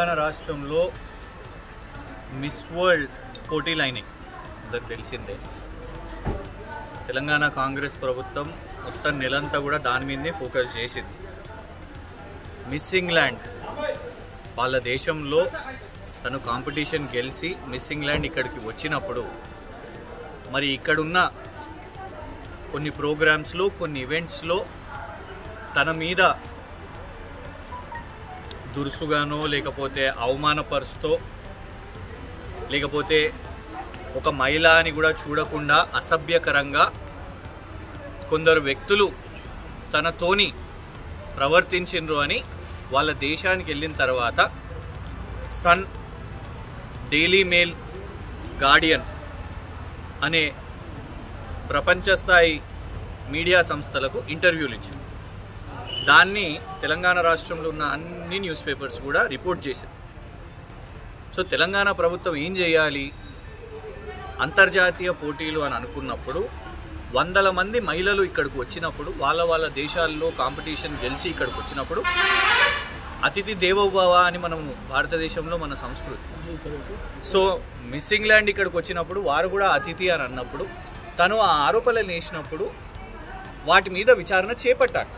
తెలంగాణ రాష్ట్రంలో miss world పోటీలు అయినాయి, అందరికి తెలిసిందే. తెలంగాణ కాంగ్రెస్ ప్రభుత్వం మొత్తం నెలంతా కూడా దాని మీదనే ఫోకస్ చేసింది. మిస్ ఇంగ్లాండ్ వాళ్ళ దేశంలో తను కాంపిటీషన్ గెలిచి మిస్ ఇంగ్లాండ్ ఇక్కడికి వచ్చినప్పుడు మరి ఇక్కడున్న కొన్ని ప్రోగ్రామ్స్లో కొన్ని ఈవెంట్స్లో తన మీద దురుసుగానో లేకపోతే అవమానపరుస్తూ లేకపోతే ఒక మహిళ అని కూడా చూడకుండా అసభ్యకరంగా కొందరు వ్యక్తులు తనతోని ప్రవర్తించిండ్రు అని వాళ్ళ దేశానికి వెళ్ళిన తర్వాత సన్, డైలీ మెయిల్, గార్డియన్ అనే ప్రపంచ స్థాయి మీడియా సంస్థలకు ఇంటర్వ్యూలు ఇచ్చింది. దాన్ని తెలంగాణ రాష్ట్రంలో ఉన్న అన్ని న్యూస్ పేపర్స్ కూడా రిపోర్ట్ చేసింది. సో తెలంగాణ ప్రభుత్వం ఏం చేయాలి? అంతర్జాతీయ పోటీలు అని అనుకున్నప్పుడు 100 మంది మహిళలు ఇక్కడికి వచ్చినప్పుడు వాళ్ళ దేశాల్లో కాంపిటీషన్ గెలిచి ఇక్కడికి వచ్చినప్పుడు అతిథి దేవోభవ అని మనము భారతదేశంలో మన సంస్కృతి. సో మిస్ ఇంగ్లాండ్ ఇక్కడికి వచ్చినప్పుడు వారు కూడా అతిథి అని అన్నప్పుడు తను ఆ ఆరోపణలు వేసినప్పుడు వాటి మీద విచారణ చేపట్టాలి.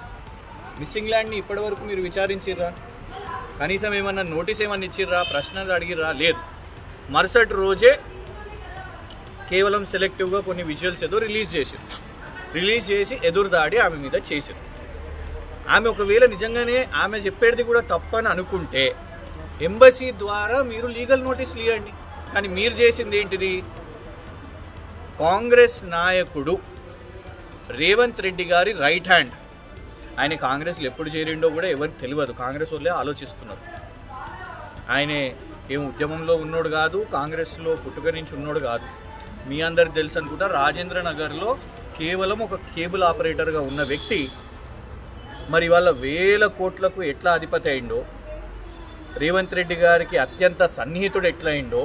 మిస్ ఇంగ్లాండ్ని ఇప్పటివరకు మీరు విచారించిర్రా? కనీసం ఏమన్నా నోటీస్ ఏమన్నా ఇచ్చిర్రా? ప్రశ్నలు అడిగిర్రా? లేదు. మరుసటి రోజే కేవలం సెలెక్టివ్గా కొన్ని విజువల్స్ ఏదో రిలీజ్ చేసి ఎదురుదాడి ఆమె మీద చేసింది. ఆమె ఒకవేళ నిజంగానే ఆమె చెప్పేది కూడా తప్పని అనుకుంటే ఎంబసీ ద్వారా మీరు లీగల్ నోటీసులు ఇవ్వండి. కానీ మీరు చేసింది ఏంటిది? కాంగ్రెస్ నాయకుడు రేవంత్ రెడ్డి గారి రైట్ హ్యాండ్. ఆయన కాంగ్రెస్లో ఎప్పుడు చేరిండో కూడా ఎవరికి తెలియదు. కాంగ్రెస్ వాళ్ళే ఆలోచిస్తున్నారు. ఆయన ఏం ఉద్యమంలో ఉన్నోడు కాదు, కాంగ్రెస్లో పుట్టుక నుంచి ఉన్నోడు కాదు. మీ అందరికి తెలుసు అనుకుంటా, రాజేంద్ర నగర్లో కేవలం ఒక కేబుల్ ఆపరేటర్గా ఉన్న వ్యక్తి మరి వాళ్ళ 1000 కోట్లకు ఎట్లా అధిపతి అయిండో, రేవంత్ రెడ్డి గారికి అత్యంత సన్నిహితుడు ఎట్లా అయిండో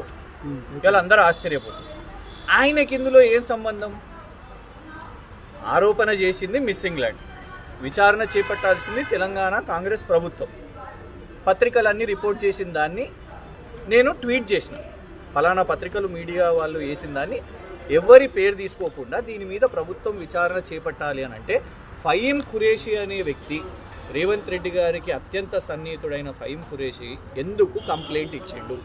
ఇలా అందరూ ఆశ్చర్యపోతుంది. ఆయనకి ఇందులో ఏం సంబంధం? ఆరోపణ చేసింది మిస్ ఇంగ్లాండ్, విచారణ చేపట్టాల్సింది తెలంగాణ కాంగ్రెస్ ప్రభుత్వం. పత్రికలన్నీ రిపోర్ట్ చేసిన దాన్ని నేను ట్వీట్ చేసిన. ఫలానా పత్రికలు మీడియా వాళ్ళు వేసిన దాన్ని ఎవరి పేరు తీసుకోకుండా దీని మీద ప్రభుత్వం విచారణ చేపట్టాలి అని అంటే ఫహీం ఖురేషీ అనే వ్యక్తి, రేవంత్ రెడ్డి గారికి అత్యంత సన్నిహితుడైన ఫహీం ఖురేషీ ఎందుకు కంప్లైంట్ ఇచ్చిండు?